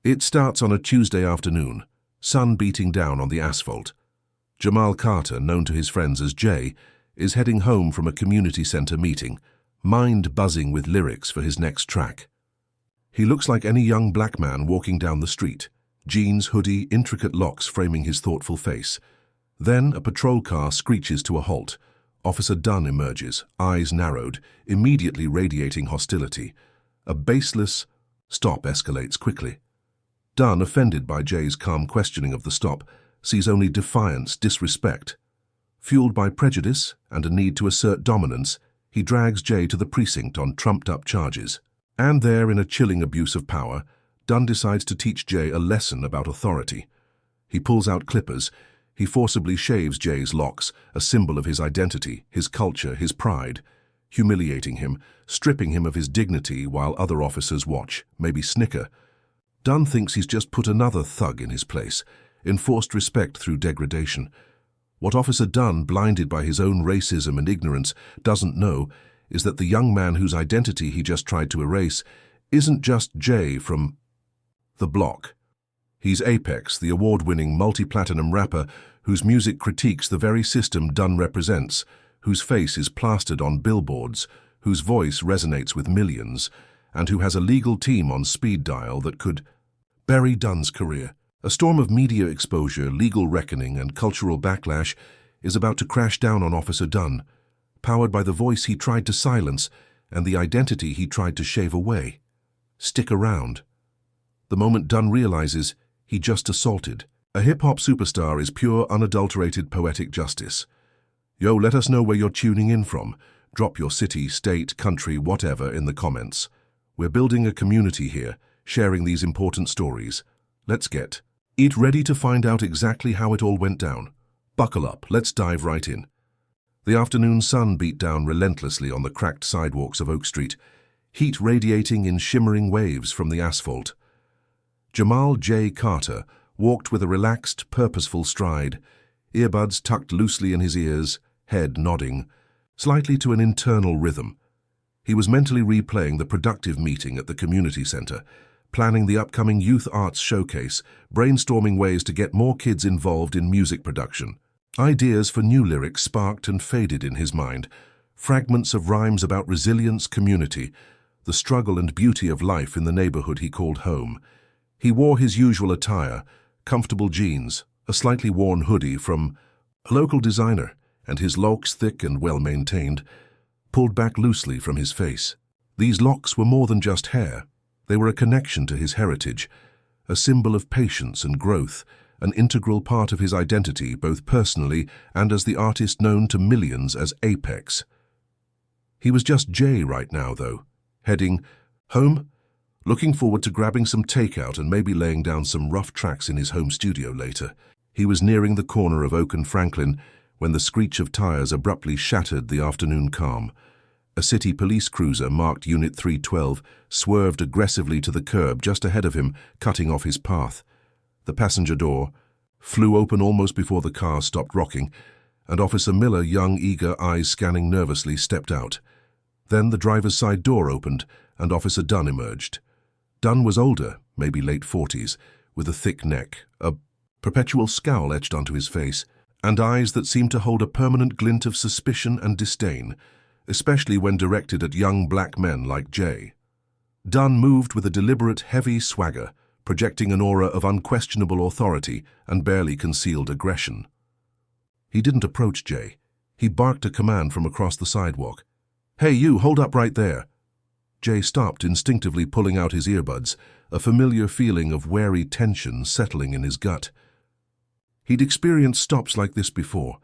It starts on a Tuesday afternoon, sun beating down on the asphalt. Jamal Carter, known to his friends as Jay, is heading home from a community center meeting, mind buzzing with lyrics for his next track. He looks like any young black man walking down the street, jeans, hoodie, intricate locks framing his thoughtful face. Then a patrol car screeches to a halt. Officer Dunn emerges, eyes narrowed, immediately radiating hostility. A baseless stop escalates quickly. Dunn, offended by Jay's calm questioning of the stop, sees only defiance, disrespect. Fueled by prejudice and a need to assert dominance, he drags Jay to the precinct on trumped-up charges. And there, in a chilling abuse of power, Dunn decides to teach Jay a lesson about authority. He pulls out clippers. He forcibly shaves Jay's locks, a symbol of his identity, his culture, his pride, humiliating him, stripping him of his dignity while other officers watch, maybe snicker. Dunn thinks he's just put another thug in his place, enforced respect through degradation. What Officer Dunn, blinded by his own racism and ignorance, doesn't know is that the young man whose identity he just tried to erase isn't just Jay from the block. He's Apex, the award-winning multi-platinum rapper whose music critiques the very system Dunn represents, whose face is plastered on billboards, whose voice resonates with millions, and who has a legal team on speed dial that could bury Dunn's career. A storm of media exposure, legal reckoning, and cultural backlash is about to crash down on Officer Dunn, powered by the voice he tried to silence and the identity he tried to shave away. Stick around. The moment Dunn realizes he just assaulted a hip-hop superstar is pure, unadulterated poetic justice. Yo, let us know where you're tuning in from. Drop your city, state, country, whatever in the comments. We're building a community here, sharing these important stories. Let's get ready to find out exactly how it all went down. Buckle up, let's dive right in. The afternoon sun beat down relentlessly on the cracked sidewalks of Oak Street, heat radiating in shimmering waves from the asphalt. Jamal J. Carter walked with a relaxed, purposeful stride, earbuds tucked loosely in his ears, head nodding, slightly to an internal rhythm. He was mentally replaying the productive meeting at the community center, planning the upcoming youth arts showcase, brainstorming ways to get more kids involved in music production. Ideas for new lyrics sparked and faded in his mind, fragments of rhymes about resilience, community, the struggle and beauty of life in the neighborhood he called home. He wore his usual attire, comfortable jeans, a slightly worn hoodie from a local designer, and his locks, thick and well-maintained, pulled back loosely from his face. These locks were more than just hair. They were a connection to his heritage, a symbol of patience and growth, an integral part of his identity both personally and as the artist known to millions as Apex. He was just Jay right now, though, heading home, looking forward to grabbing some takeout and maybe laying down some rough tracks in his home studio later. He was nearing the corner of Oak and Franklin when the screech of tires abruptly shattered the afternoon calm. A city police cruiser marked Unit 312 swerved aggressively to the curb just ahead of him, cutting off his path. The passenger door flew open almost before the car stopped rocking, and Officer Miller, young, eager, eyes scanning nervously, stepped out. Then the driver's side door opened, and Officer Dunn emerged. Dunn was older, maybe late 40s, with a thick neck, a perpetual scowl etched onto his face, and eyes that seemed to hold a permanent glint of suspicion and disdain, especially when directed at young black men like Jay. Dunn moved with a deliberate, heavy swagger, projecting an aura of unquestionable authority and barely concealed aggression. He didn't approach Jay. He barked a command from across the sidewalk. "Hey, you, hold up right there." Jay stopped, instinctively pulling out his earbuds, a familiar feeling of wary tension settling in his gut. He'd experienced stops like this before,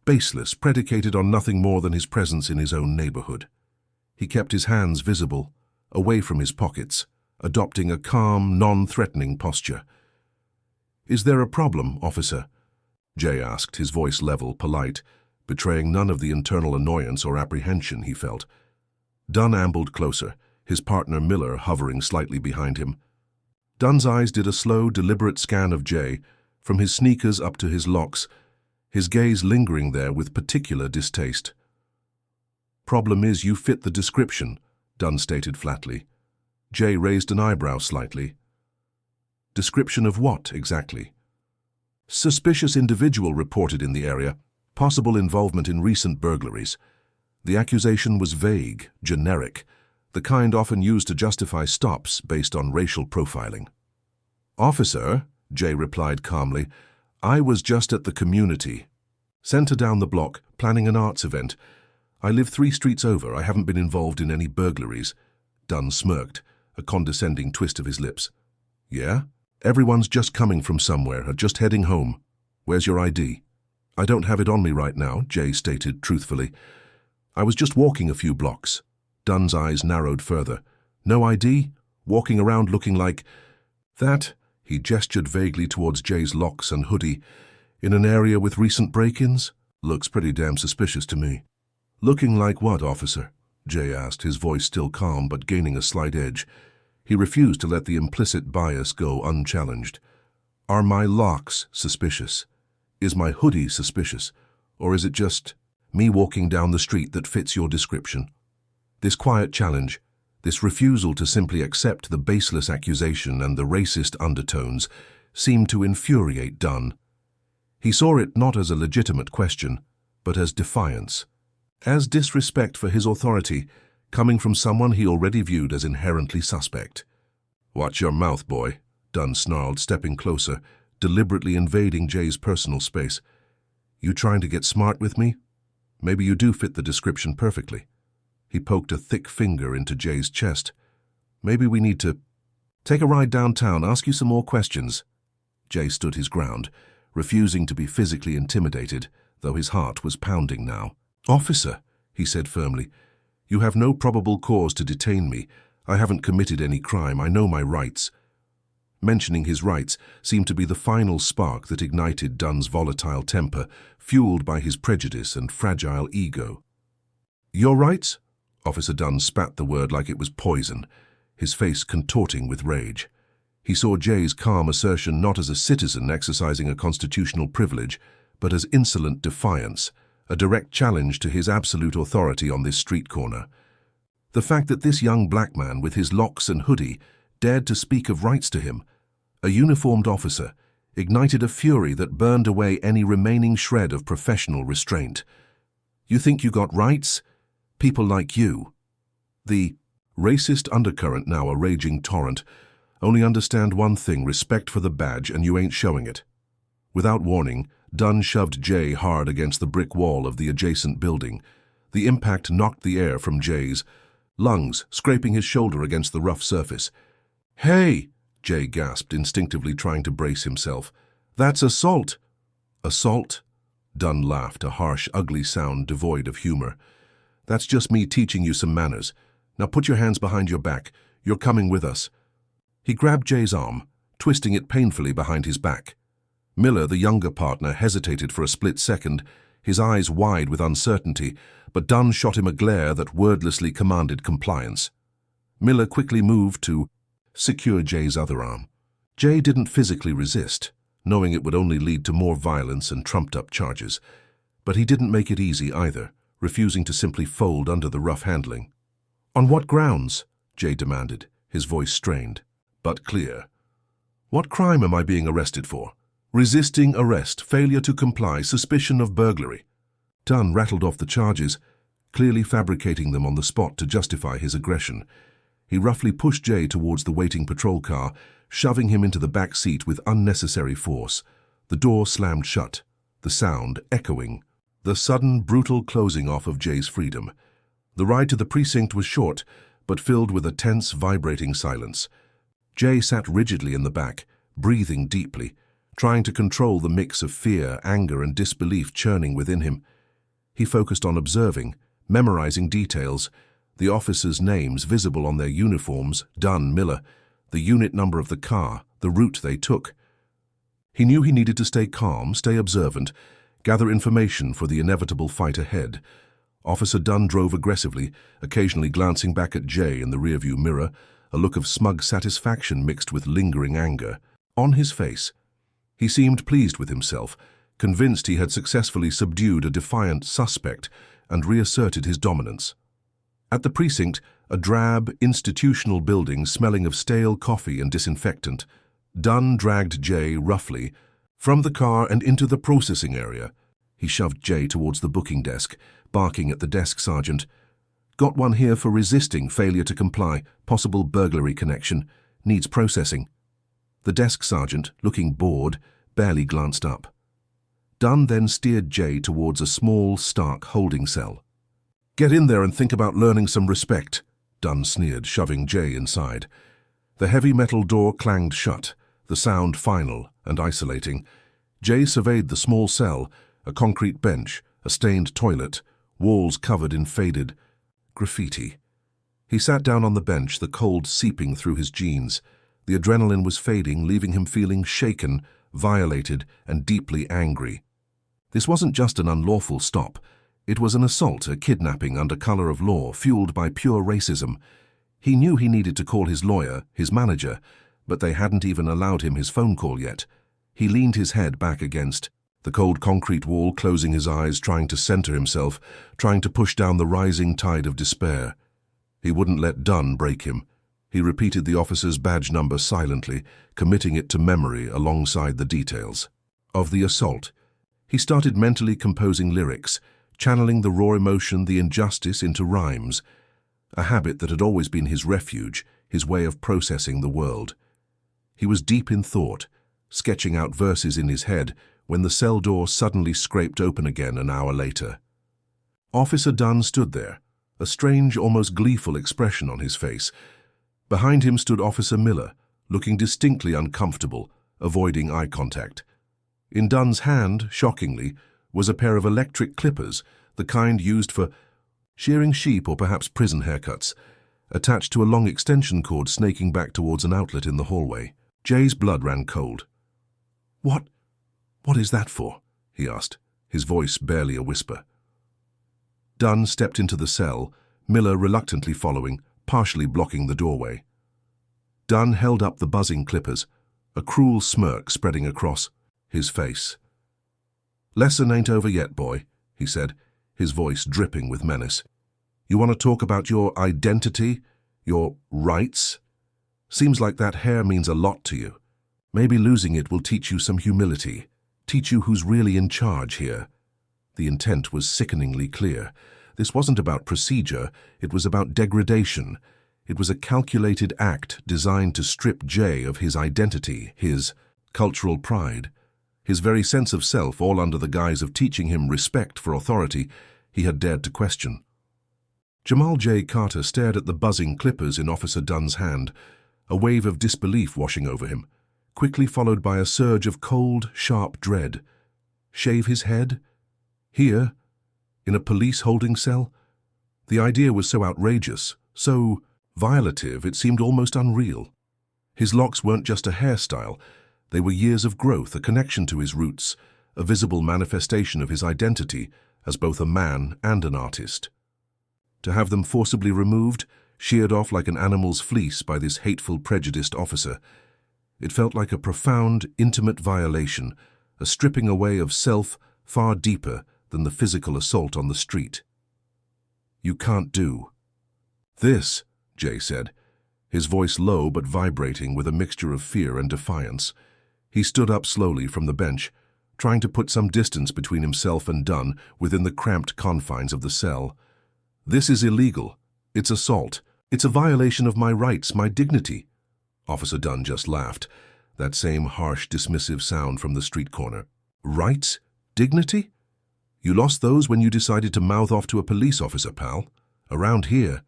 baseless, predicated on nothing more than his presence in his own neighborhood. He kept his hands visible, away from his pockets, adopting a calm, non-threatening posture. "Is there a problem, officer?" Jay asked, his voice level, polite, betraying none of the internal annoyance or apprehension he felt. Dunn ambled closer, his partner Miller hovering slightly behind him. Dunn's eyes did a slow, deliberate scan of Jay, from his sneakers up to his locks, his gaze lingering there with particular distaste. "Problem is, you fit the description," Dunn stated flatly. Jay raised an eyebrow slightly. Description of what, exactly? Suspicious individual reported in the area, possible involvement in recent burglaries. The accusation was vague, generic, the kind often used to justify stops based on racial profiling. "Officer," Jay replied calmly, "I was just at the community center down the block, planning an arts event. I live 3 streets over. I haven't been involved in any burglaries." Dunn smirked, a condescending twist of his lips. "Yeah? Everyone's just coming from somewhere, just heading home. Where's your ID?" "I don't have it on me right now," Jay stated truthfully. "I was just walking a few blocks." Dunn's eyes narrowed further. "No ID? Walking around looking like that?" He gestured vaguely towards Jay's locks and hoodie. "In an area with recent break-ins? Looks pretty damn suspicious to me." "Looking like what, officer?" Jay asked, his voice still calm but gaining a slight edge. He refused to let the implicit bias go unchallenged. "Are my locks suspicious? Is my hoodie suspicious? Or is it just me walking down the street that fits your description?" This quiet challenge, this refusal to simply accept the baseless accusation and the racist undertones, seemed to infuriate Dunn. He saw it not as a legitimate question, but as defiance, as disrespect for his authority, coming from someone he already viewed as inherently suspect. "Watch your mouth, boy," Dunn snarled, stepping closer, deliberately invading Jay's personal space. "You trying to get smart with me? Maybe you do fit the description perfectly." He poked a thick finger into Jay's chest. "Maybe we need to take a ride downtown, ask you some more questions." Jay stood his ground, refusing to be physically intimidated, though his heart was pounding now. "Officer," he said firmly, "you have no probable cause to detain me. I haven't committed any crime. I know my rights." Mentioning his rights seemed to be the final spark that ignited Dunn's volatile temper, fueled by his prejudice and fragile ego. "Your rights?" Officer Dunn spat the word like it was poison, his face contorting with rage. He saw Jay's calm assertion not as a citizen exercising a constitutional privilege, but as insolent defiance, a direct challenge to his absolute authority on this street corner. The fact that this young black man with his locks and hoodie dared to speak of rights to him, a uniformed officer, ignited a fury that burned away any remaining shred of professional restraint. "You think you got rights? People like you." The racist undercurrent, now a raging torrent. "Only understand one thing, respect for the badge, and you ain't showing it." Without warning, Dunn shoved Jay hard against the brick wall of the adjacent building. The impact knocked the air from Jay's lungs, scraping his shoulder against the rough surface. "Hey!" Jay gasped, instinctively trying to brace himself. "That's assault." "Assault?" Dunn laughed, a harsh, ugly sound devoid of humor. "That's just me teaching you some manners. Now put your hands behind your back. You're coming with us." He grabbed Jay's arm, twisting it painfully behind his back. Miller, the younger partner, hesitated for a split second, his eyes wide with uncertainty, but Dunn shot him a glare that wordlessly commanded compliance. Miller quickly moved to secure Jay's other arm. Jay didn't physically resist, knowing it would only lead to more violence and trumped-up charges. But he didn't make it easy either, refusing to simply fold under the rough handling. "On what grounds?" Jay demanded, his voice strained, but clear. "What crime am I being arrested for?" "Resisting arrest, failure to comply, suspicion of burglary." Dunn rattled off the charges, clearly fabricating them on the spot to justify his aggression. He roughly pushed Jay towards the waiting patrol car, shoving him into the back seat with unnecessary force. The door slammed shut, the sound echoing, the sudden, brutal closing off of Jay's freedom. The ride to the precinct was short, but filled with a tense, vibrating silence. Jay sat rigidly in the back, breathing deeply, trying to control the mix of fear, anger, and disbelief churning within him. He focused on observing, memorizing details, the officers' names visible on their uniforms, Dunn, Miller, the unit number of the car, the route they took. He knew he needed to stay calm, stay observant, gather information for the inevitable fight ahead. Officer Dunn drove aggressively, occasionally glancing back at Jay in the rearview mirror, a look of smug satisfaction mixed with lingering anger on his face. He seemed pleased with himself, convinced he had successfully subdued a defiant suspect and reasserted his dominance. At the precinct, a drab, institutional building smelling of stale coffee and disinfectant, Dunn dragged Jay roughly from the car and into the processing area. He shoved Jay towards the booking desk, barking at the desk sergeant. "Got one here for resisting failure to comply, possible burglary connection, needs processing." The desk sergeant, looking bored, barely glanced up. Dunn then steered Jay towards a small, stark holding cell. "Get in there and think about learning some respect," Dunn sneered, shoving Jay inside. The heavy metal door clanged shut, the sound final and isolating. Jay surveyed the small cell, a concrete bench, a stained toilet, walls covered in faded graffiti. He sat down on the bench, the cold seeping through his jeans. The adrenaline was fading, leaving him feeling shaken, violated, and deeply angry. This wasn't just an unlawful stop. It was an assault, a kidnapping under color of law, fueled by pure racism. He knew he needed to call his lawyer, his manager, but they hadn't even allowed him his phone call yet. He leaned his head back against the cold concrete wall, closing his eyes, trying to center himself, trying to push down the rising tide of despair. He wouldn't let Dunn break him. He repeated the officer's badge number silently, committing it to memory alongside the details of the assault. He started mentally composing lyrics, channeling the raw emotion, the injustice, into rhymes, a habit that had always been his refuge, his way of processing the world. He was deep in thought, sketching out verses in his head, when the cell door suddenly scraped open again an hour later. Officer Dunn stood there, a strange, almost gleeful expression on his face. Behind him stood Officer Miller, looking distinctly uncomfortable, avoiding eye contact. In Dunn's hand, shockingly, was a pair of electric clippers, the kind used for shearing sheep or perhaps prison haircuts, attached to a long extension cord snaking back towards an outlet in the hallway. Jay's blood ran cold. What is that for?" he asked, his voice barely a whisper. Dunn stepped into the cell, Miller reluctantly following, partially blocking the doorway. Dunn held up the buzzing clippers, a cruel smirk spreading across his face. "Lesson ain't over yet, boy," he said, his voice dripping with menace. "You want to talk about your identity, your rights? Seems like that hair means a lot to you. Maybe losing it will teach you some humility, teach you who's really in charge here." The intent was sickeningly clear. This wasn't about procedure, it was about degradation. It was a calculated act designed to strip Jay of his identity, his cultural pride, his very sense of self, all under the guise of teaching him respect for authority he had dared to question. Jamal J. Carter stared at the buzzing clippers in Officer Dunn's hand, a wave of disbelief washing over him, quickly followed by a surge of cold, sharp dread. Shave his head? Here? In a police holding cell? The idea was so outrageous, so violative, it seemed almost unreal. His locks weren't just a hairstyle. They were years of growth, a connection to his roots, a visible manifestation of his identity as both a man and an artist. To have them forcibly removed, sheared off like an animal's fleece by this hateful, prejudiced officer, it felt like a profound, intimate violation, a stripping away of self far deeper than the physical assault on the street. "You can't do this," Jay said, his voice low but vibrating with a mixture of fear and defiance. He stood up slowly from the bench, trying to put some distance between himself and Dunn within the cramped confines of the cell. "This is illegal. It's assault. It's a violation of my rights, my dignity." Officer Dunn just laughed, that same harsh, dismissive sound from the street corner. "Rights? Dignity? You lost those when you decided to mouth off to a police officer, pal. Around here,"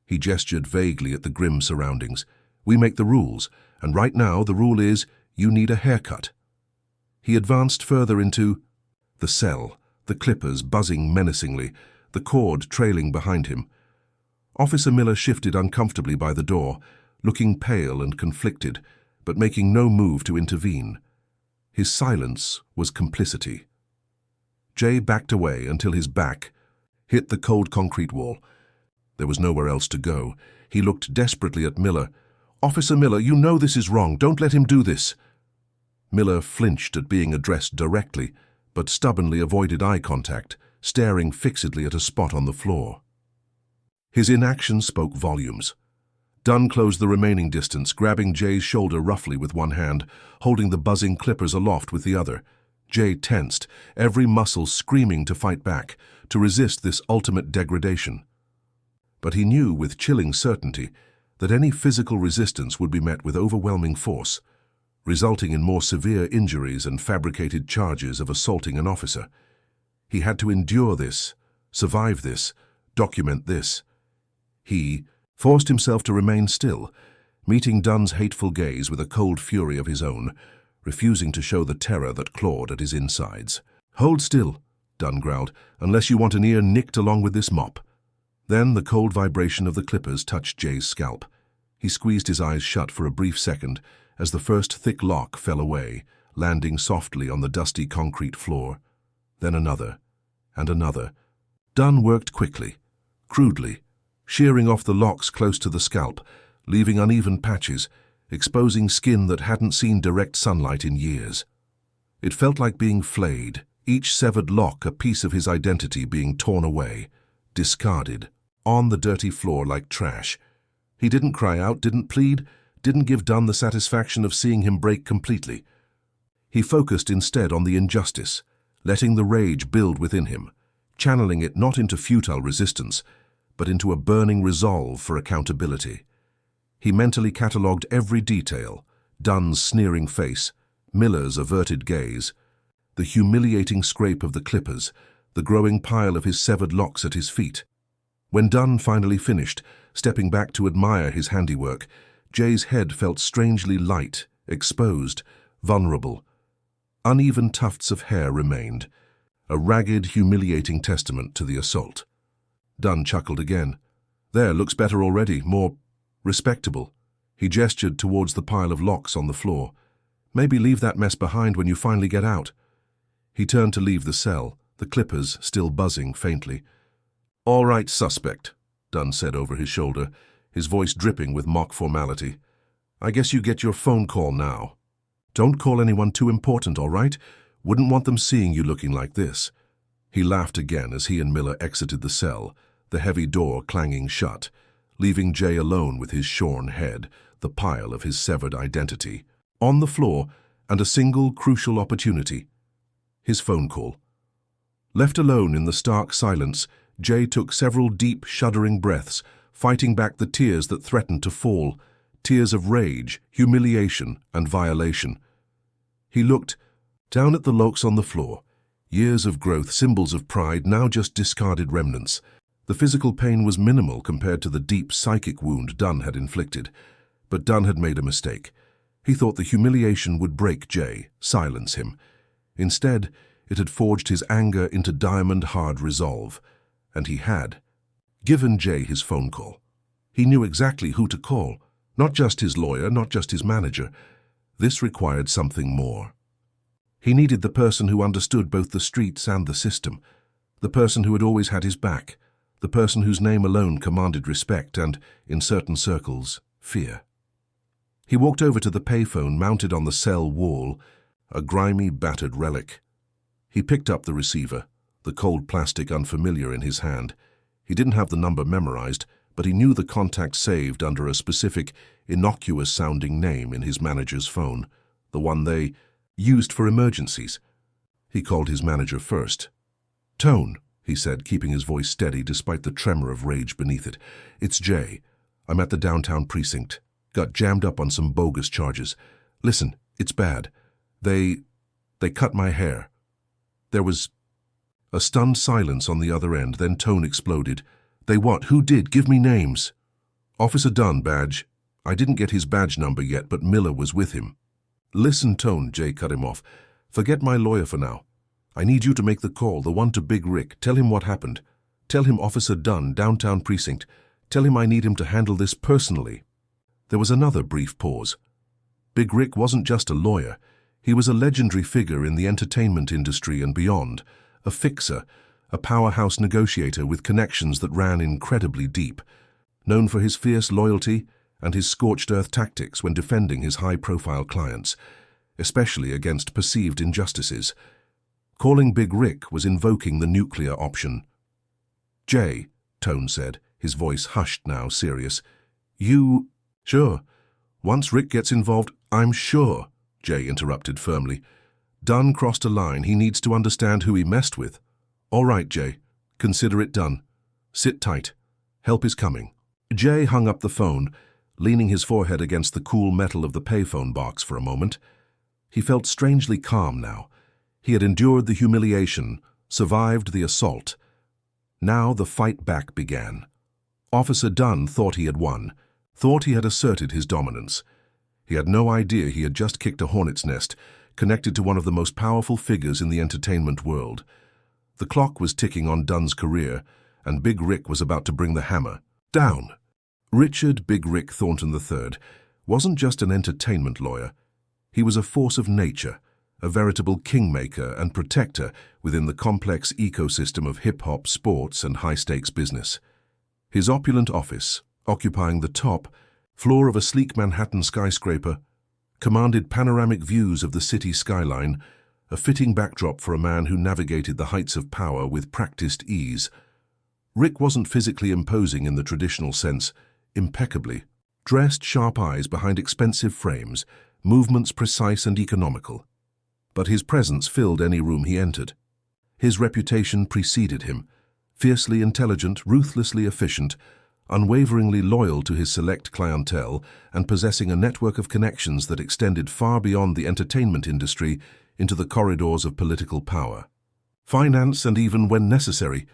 he gestured vaguely at the grim surroundings, "we make the rules, and right now the rule is you need a haircut." He advanced further into the cell, the clippers buzzing menacingly, the cord trailing behind him. Officer Miller shifted uncomfortably by the door, looking pale and conflicted, but making no move to intervene. His silence was complicity. Jay backed away until his back hit the cold concrete wall. There was nowhere else to go. He looked desperately at Miller. "Officer Miller, you know this is wrong. Don't let him do this." Miller flinched at being addressed directly, but stubbornly avoided eye contact, staring fixedly at a spot on the floor. His inaction spoke volumes. Dunn closed the remaining distance, grabbing Jay's shoulder roughly with one hand, holding the buzzing clippers aloft with the other. Jay tensed, every muscle screaming to fight back, to resist this ultimate degradation. But he knew with chilling certainty that any physical resistance would be met with overwhelming force, resulting in more severe injuries and fabricated charges of assaulting an officer. He had to endure this, survive this, document this. He forced himself to remain still, meeting Dunn's hateful gaze with a cold fury of his own, refusing to show the terror that clawed at his insides. "Hold still," Dunn growled, "unless you want an ear nicked along with this mop." Then the cold vibration of the clippers touched Jay's scalp. He squeezed his eyes shut for a brief second as the first thick lock fell away, landing softly on the dusty concrete floor. Then another, and another. Dunn worked quickly, crudely, shearing off the locks close to the scalp, leaving uneven patches, exposing skin that hadn't seen direct sunlight in years. It felt like being flayed, each severed lock a piece of his identity being torn away, discarded, on the dirty floor like trash. He didn't cry out, didn't plead, didn't give Dunn the satisfaction of seeing him break completely. He focused instead on the injustice, letting the rage build within him, channeling it not into futile resistance, but into a burning resolve for accountability. He mentally catalogued every detail: Dunn's sneering face, Miller's averted gaze, the humiliating scrape of the clippers, the growing pile of his severed locks at his feet. When Dunn finally finished, stepping back to admire his handiwork, Jay's head felt strangely light, exposed, vulnerable. Uneven tufts of hair remained, a ragged, humiliating testament to the assault. Dunn chuckled again. "There, looks better already, more respectable." He gestured towards the pile of locks on the floor. "Maybe leave that mess behind when you finally get out." He turned to leave the cell, the clippers still buzzing faintly. "All right, suspect," Dunn said over his shoulder, his voice dripping with mock formality. "I guess you get your phone call now. Don't call anyone too important, all right? Wouldn't want them seeing you looking like this." He laughed again as he and Miller exited the cell, the heavy door clanging shut, leaving Jay alone with his shorn head, the pile of his severed identity, on the floor, and a single crucial opportunity: his phone call. Left alone in the stark silence, Jay took several deep, shuddering breaths, fighting back the tears that threatened to fall, tears of rage, humiliation, and violation. He looked down at the locks on the floor, years of growth, symbols of pride, now just discarded remnants. The physical pain was minimal compared to the deep psychic wound Dunn had inflicted, but Dunn had made a mistake. He thought the humiliation would break Jay, silence him. Instead, it had forged his anger into diamond-hard resolve. And he had given Jay his phone call. He knew exactly who to call, not just his lawyer, not just his manager. This required something more. He needed the person who understood both the streets and the system, the person who had always had his back, the person whose name alone commanded respect and, in certain circles, fear. He walked over to the payphone mounted on the cell wall, a grimy, battered relic. He picked up the receiver, the cold plastic unfamiliar in his hand. He didn't have the number memorized, but he knew the contact saved under a specific, innocuous-sounding name in his manager's phone, the one they used for emergencies. He called his manager first. "Tone," he said, keeping his voice steady despite the tremor of rage beneath it. "It's Jay. I'm at the downtown precinct. Got jammed up on some bogus charges. Listen, it's bad. They cut my hair." There was a stunned silence on the other end, then Tone exploded. "They what? Who did? Give me names." "Officer Dunn, badge. I didn't get his badge number yet, but Miller was with him." "Listen, Tone," Jay cut him off. "Forget my lawyer for now. I need you to make the call, the one to Big Rick. Tell him what happened. Tell him Officer Dunn, downtown precinct. Tell him I need him to handle this personally." There was another brief pause. Big Rick wasn't just a lawyer. He was a legendary figure in the entertainment industry and beyond, a fixer, a powerhouse negotiator with connections that ran incredibly deep, known for his fierce loyalty and his scorched-earth tactics when defending his high-profile clients, especially against perceived injustices. Calling Big Rick was invoking the nuclear option. "Jay," Tone said, his voice hushed now, serious, You... Sure. Once Rick gets involved, I'm sure, Jay interrupted firmly. Dunn crossed a line. He needs to understand who he messed with. All right, Jay. Consider it done. Sit tight. Help is coming. Jay hung up the phone, leaning his forehead against the cool metal of the payphone box for a moment. He felt strangely calm now. He had endured the humiliation, survived the assault. Now the fight back began. Officer Dunn thought he had won, thought he had asserted his dominance. He had no idea he had just kicked a hornet's nest, connected to one of the most powerful figures in the entertainment world. The clock was ticking on Dunn's career, and Big Rick was about to bring the hammer down. Richard Big Rick Thornton III wasn't just an entertainment lawyer. He was a force of nature, a veritable kingmaker and protector within the complex ecosystem of hip-hop, sports, and high-stakes business. His opulent office, occupying the top floor of a sleek Manhattan skyscraper, commanded panoramic views of the city skyline, a fitting backdrop for a man who navigated the heights of power with practiced ease. Rick wasn't physically imposing in the traditional sense, impeccably, dressed sharp eyes behind expensive frames, movements precise and economical. But his presence filled any room he entered. His reputation preceded him, fiercely intelligent, ruthlessly efficient, unwaveringly loyal to his select clientele, and possessing a network of connections that extended far beyond the entertainment industry into the corridors of political power, finance, and even, when necessary,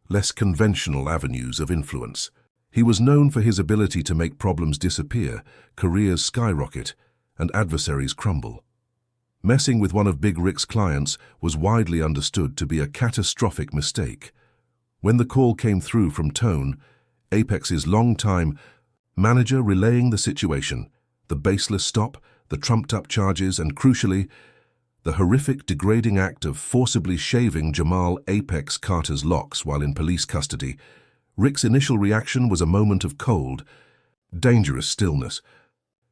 less conventional avenues of influence. He was known for his ability to make problems disappear, careers skyrocket, and adversaries crumble. Messing with one of Big Rick's clients was widely understood to be a catastrophic mistake. When the call came through from Tone, Apex's longtime manager, relaying the situation, the baseless stop, the trumped-up charges, and crucially, the horrific, degrading act of forcibly shaving Jamal Apex Carter's locks while in police custody, Rick's initial reaction was a moment of cold, dangerous stillness.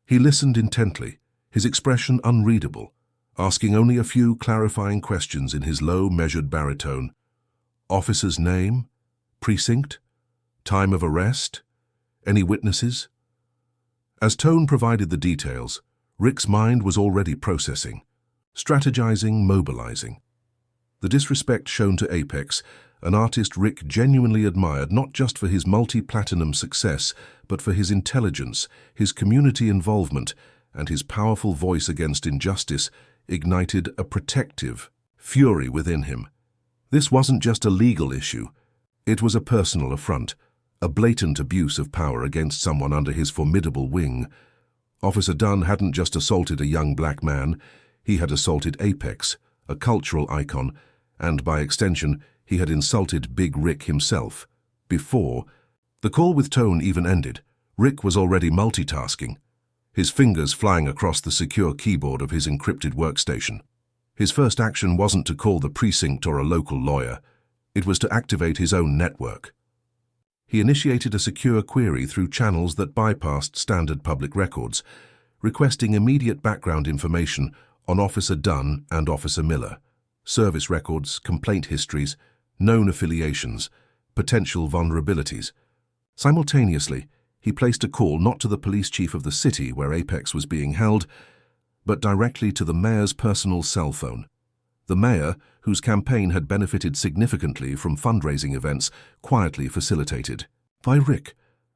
He listened intently, his expression unreadable, asking only a few clarifying questions in his low, measured baritone. Officer's name? Precinct? Time of arrest? Any witnesses? As Tone provided the details, Rick's mind was already processing, strategizing, mobilizing. The disrespect shown to Apex, an artist Rick genuinely admired not just for his multi-platinum success, but for his intelligence, his community involvement, and his powerful voice against injustice, ignited a protective fury within him. This wasn't just a legal issue. It was a personal affront, a blatant abuse of power against someone under his formidable wing. Officer Dunn hadn't just assaulted a young black man, he had assaulted Apex, a cultural icon, and by extension, he had insulted Big Rick himself. Before the call with Tone even ended, Rick was already multitasking, his fingers flying across the secure keyboard of his encrypted workstation. His first action wasn't to call the precinct or a local lawyer. It was to activate his own network. He initiated a secure query through channels that bypassed standard public records, requesting immediate background information on Officer Dunn and Officer Miller, service records, complaint histories, known affiliations, potential vulnerabilities. Simultaneously, he placed a call not to the police chief of the city where Apex was being held, but directly to the mayor's personal cell phone. The mayor, whose campaign had benefited significantly from fundraising events quietly facilitated by Rick,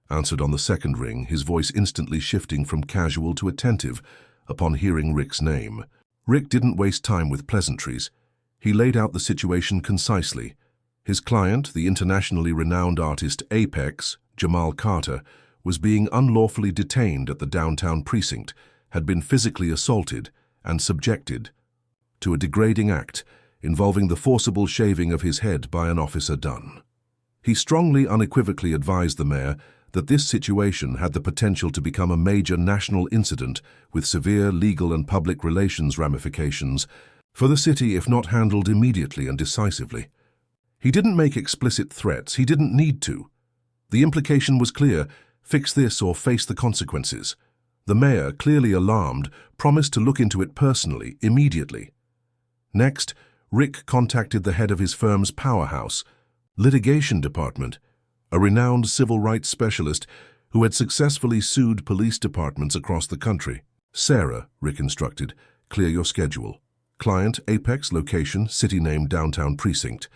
answered on the second ring, his voice instantly shifting from casual to attentive upon hearing Rick's name. Rick didn't waste time with pleasantries. He laid out the situation concisely. His client, the internationally renowned artist Apex, Jamal Carter, was being unlawfully detained at the downtown precinct, had been physically assaulted and subjected to a degrading act involving the forcible shaving of his head by an Officer Dunn. He strongly, unequivocally advised the mayor that this situation had the potential to become a major national incident with severe legal and public relations ramifications for the city if not handled immediately and decisively. He didn't make explicit threats. He didn't need to. The implication was clear: fix this or face the consequences. The mayor, clearly alarmed, promised to look into it personally, immediately. Next, Rick contacted the head of his firm's powerhouse, litigation department, a renowned civil rights specialist who had successfully sued police departments across the country. Sarah, Rick instructed, clear your schedule. Client, Apex, location, city name, downtown precinct.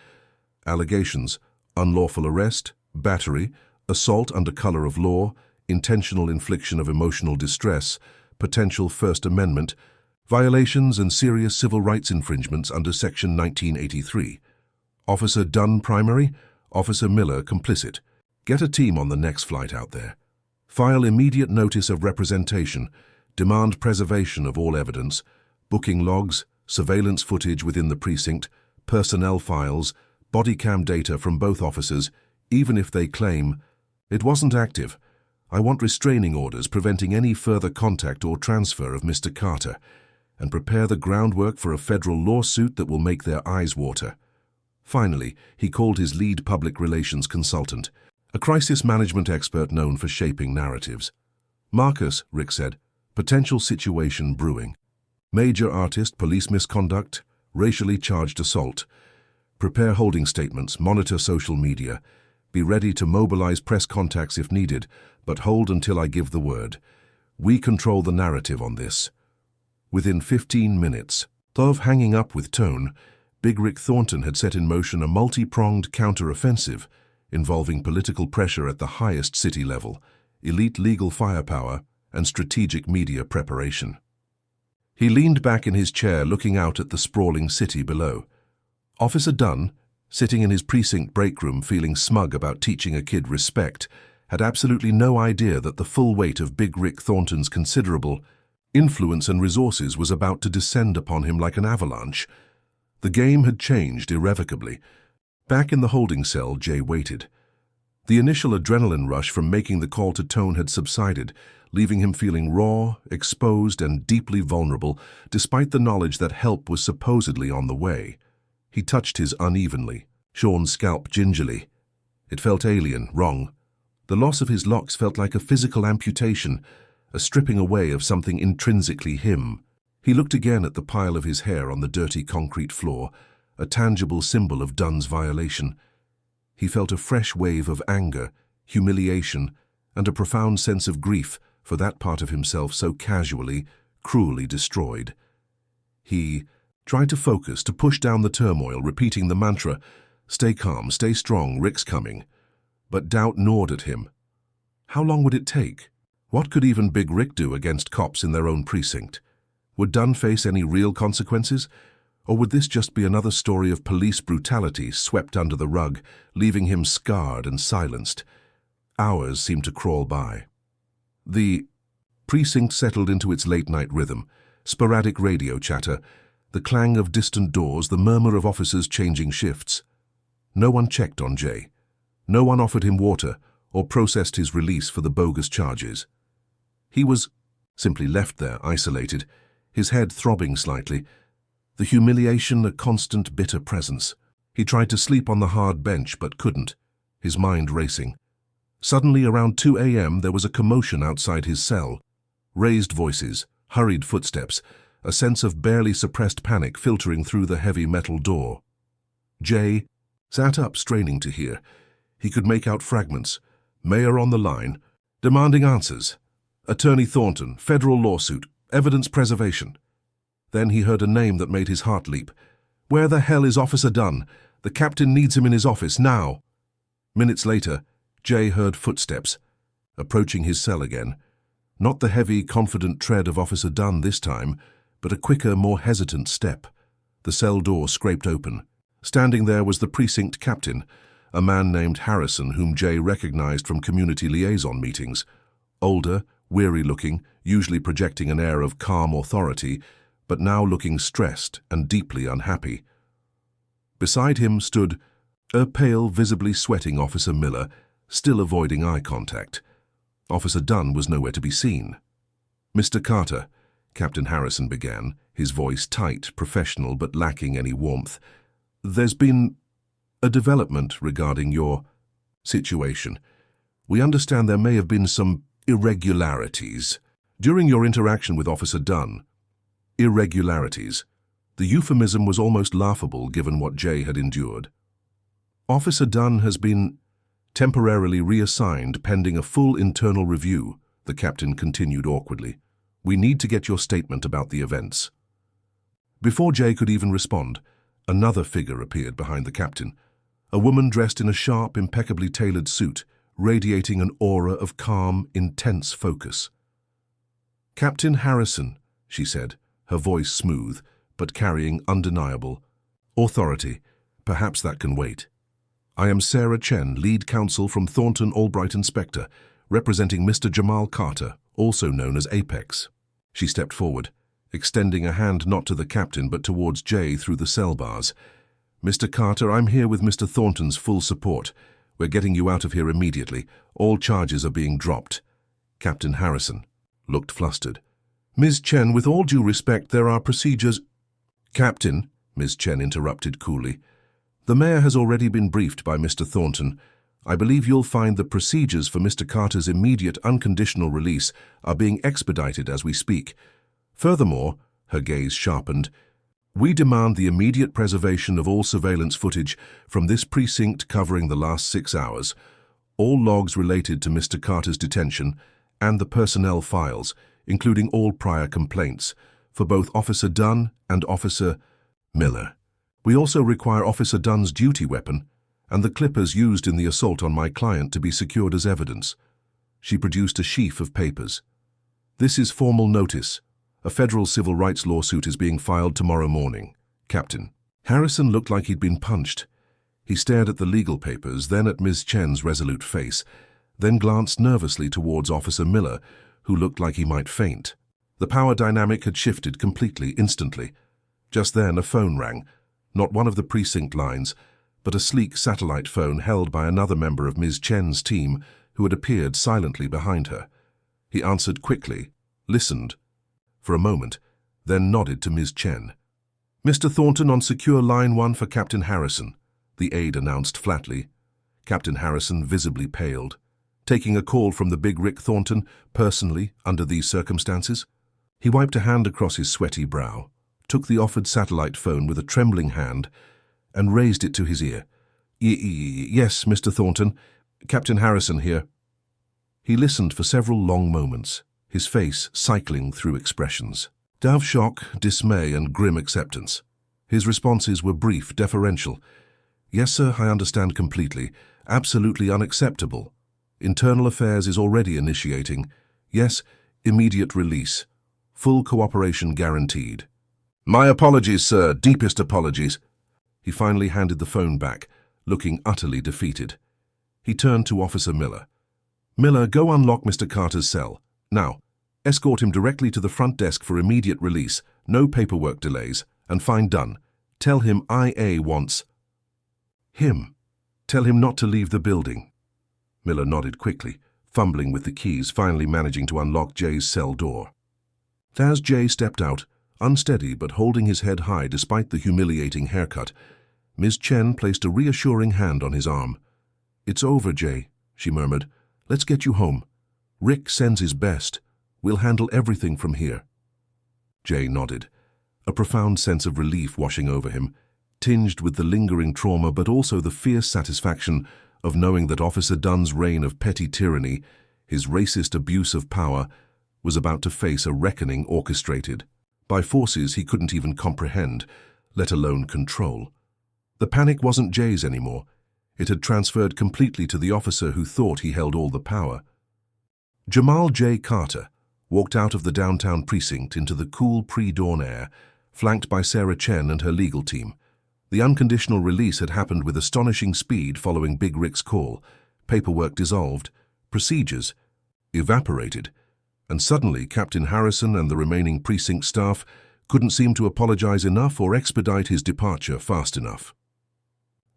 Allegations, unlawful arrest, battery, assault under color of law, intentional infliction of emotional distress, potential First Amendment, violations and serious civil rights infringements under Section 1983. Officer Dunn primary, Officer Miller complicit. Get a team on the next flight out there. File immediate notice of representation, demand preservation of all evidence, booking logs, surveillance footage within the precinct, personnel files, body cam data from both officers, even if they claim, "It wasn't active. I want restraining orders preventing any further contact or transfer of Mr. Carter, and prepare the groundwork for a federal lawsuit that will make their eyes water." Finally, he called his lead public relations consultant, a crisis management expert known for shaping narratives. "Marcus," Rick said, "potential situation brewing. Major artist, police misconduct, racially charged assault. Prepare holding statements, monitor social media. Be ready to mobilize press contacts if needed, but hold until I give the word. We control the narrative on this." Within 15 minutes, of hanging up with tone, Big Rick Thornton had set in motion a multi-pronged counter-offensive involving political pressure at the highest city level, elite legal firepower, and strategic media preparation. He leaned back in his chair looking out at the sprawling city below. Officer Dunn, sitting in his precinct break room feeling smug about teaching a kid respect, had absolutely no idea that the full weight of Big Rick Thornton's considerable influence and resources was about to descend upon him like an avalanche. The game had changed irrevocably. Back in the holding cell, Jay waited. The initial adrenaline rush from making the call to Tone had subsided, leaving him feeling raw, exposed, and deeply vulnerable, despite the knowledge that help was supposedly on the way. He touched his unevenly, shorn scalp gingerly. It felt alien, wrong. The loss of his locks felt like a physical amputation, a stripping away of something intrinsically him. He looked again at the pile of his hair on the dirty concrete floor, a tangible symbol of Dunn's violation. He felt a fresh wave of anger, humiliation, and a profound sense of grief for that part of himself so casually, cruelly destroyed. He tried to focus, to push down the turmoil, repeating the mantra, "Stay calm, stay strong, Rick's coming." But doubt gnawed at him. How long would it take? What could even Big Rick do against cops in their own precinct? Would Dunn face any real consequences? Or would this just be another story of police brutality swept under the rug, leaving him scarred and silenced? Hours seemed to crawl by. The precinct settled into its late-night rhythm, sporadic radio chatter, the clang of distant doors, the murmur of officers changing shifts. No one checked on Jay. No one offered him water or processed his release for the bogus charges. He was simply left there, isolated, his head throbbing slightly, the humiliation a constant bitter presence. He tried to sleep on the hard bench but couldn't, his mind racing. Suddenly, around 2 a.m., there was a commotion outside his cell. Raised voices, hurried footsteps, a sense of barely suppressed panic filtering through the heavy metal door. Jay sat up, straining to hear. He could make out fragments. Mayor on the line, demanding answers. Attorney Thornton, federal lawsuit, evidence preservation. Then he heard a name that made his heart leap. "Where the hell is Officer Dunn? The captain needs him in his office, now." Minutes later, Jay heard footsteps, approaching his cell again. Not the heavy, confident tread of Officer Dunn this time, but a quicker, more hesitant step. The cell door scraped open. Standing there was the precinct captain, a man named Harrison whom Jay recognized from community liaison meetings. Older, weary-looking, usually projecting an air of calm authority, but now looking stressed and deeply unhappy. Beside him stood a pale, visibly sweating Officer Miller, still avoiding eye contact. Officer Dunn was nowhere to be seen. "Mr. Carter," Captain Harrison began, his voice tight, professional, but lacking any warmth. "There's been a development regarding your situation. We understand there may have been some irregularities during your interaction with Officer Dunn." Irregularities. The euphemism was almost laughable given what Jay had endured. "Officer Dunn has been Temporarily reassigned pending a full internal review, the captain continued awkwardly. We need to get your statement about the events. Before Jay could even respond, another figure appeared behind the captain, a woman dressed in a sharp, impeccably tailored suit, radiating an aura of calm, intense focus. "Captain Harrison," she said, her voice smooth, but carrying undeniable authority. "Perhaps that can wait. I am Sarah Chen, lead counsel from Thornton Albright Inspector, representing Mr. Jamal Carter, also known as Apex." She stepped forward, extending a hand not to the captain but towards Jay through the cell bars. "Mr. Carter, I'm here with Mr. Thornton's full support. We're getting you out of here immediately. All charges are being dropped." Captain Harrison looked flustered. "Ms. Chen, with all due respect, there are procedures—" "Captain," Ms. Chen interrupted coolly, "the mayor has already been briefed by Mr. Thornton. I believe you'll find the procedures for Mr. Carter's immediate unconditional release are being expedited as we speak. Furthermore," her gaze sharpened, "we demand the immediate preservation of all surveillance footage from this precinct covering the last 6 hours, all logs related to Mr. Carter's detention, and the personnel files, including all prior complaints, for both Officer Dunn and Officer Miller. We also require Officer Dunn's duty weapon and the clippers used in the assault on my client to be secured as evidence." She produced a sheaf of papers. "This is formal notice. A federal civil rights lawsuit is being filed tomorrow morning, Captain." Harrison looked like he'd been punched. He stared at the legal papers, then at Ms. Chen's resolute face, then glanced nervously towards Officer Miller, who looked like he might faint. The power dynamic had shifted completely, instantly. Just then a phone rang, not one of the precinct lines, but a sleek satellite phone held by another member of Ms. Chen's team who had appeared silently behind her. He answered quickly, listened for a moment, then nodded to Ms. Chen. "Mr. Thornton on secure line 1 for Captain Harrison," the aide announced flatly. Captain Harrison visibly paled. Taking a call from the big Rick Thornton, personally, under these circumstances? He wiped a hand across his sweaty brow, took the offered satellite phone with a trembling hand, and raised it to his ear. Yes, Mr. Thornton. Captain Harrison here." He listened for several long moments, his face cycling through expressions of shock, dismay, and grim acceptance. His responses were brief, deferential. "Yes, sir, I understand completely. Absolutely unacceptable. Internal Affairs is already initiating. Yes, immediate release. Full cooperation guaranteed." "My apologies, sir. Deepest apologies." He finally handed the phone back, looking utterly defeated. He turned to Officer Miller. "Miller, go unlock Mr. Carter's cell. Now, escort him directly to the front desk for immediate release, no paperwork delays, and find Dunn. Tell him IA wants him. Tell him not to leave the building." Miller nodded quickly, fumbling with the keys, finally managing to unlock Jay's cell door. As Jay stepped out, unsteady but holding his head high despite the humiliating haircut, Ms. Chen placed a reassuring hand on his arm. "It's over, Jay," she murmured. "Let's get you home. Rick sends his best. We'll handle everything from here." Jay nodded, a profound sense of relief washing over him, tinged with the lingering trauma but also the fierce satisfaction of knowing that Officer Dunn's reign of petty tyranny, his racist abuse of power, was about to face a reckoning orchestrated by forces he couldn't even comprehend, let alone control. The panic wasn't Jay's anymore. It had transferred completely to the officer who thought he held all the power. Jamal J. Carter walked out of the downtown precinct into the cool pre-dawn air, flanked by Sarah Chen and her legal team. The unconditional release had happened with astonishing speed following Big Rick's call. Paperwork dissolved, procedures evaporated, and suddenly Captain Harrison and the remaining precinct staff couldn't seem to apologize enough or expedite his departure fast enough.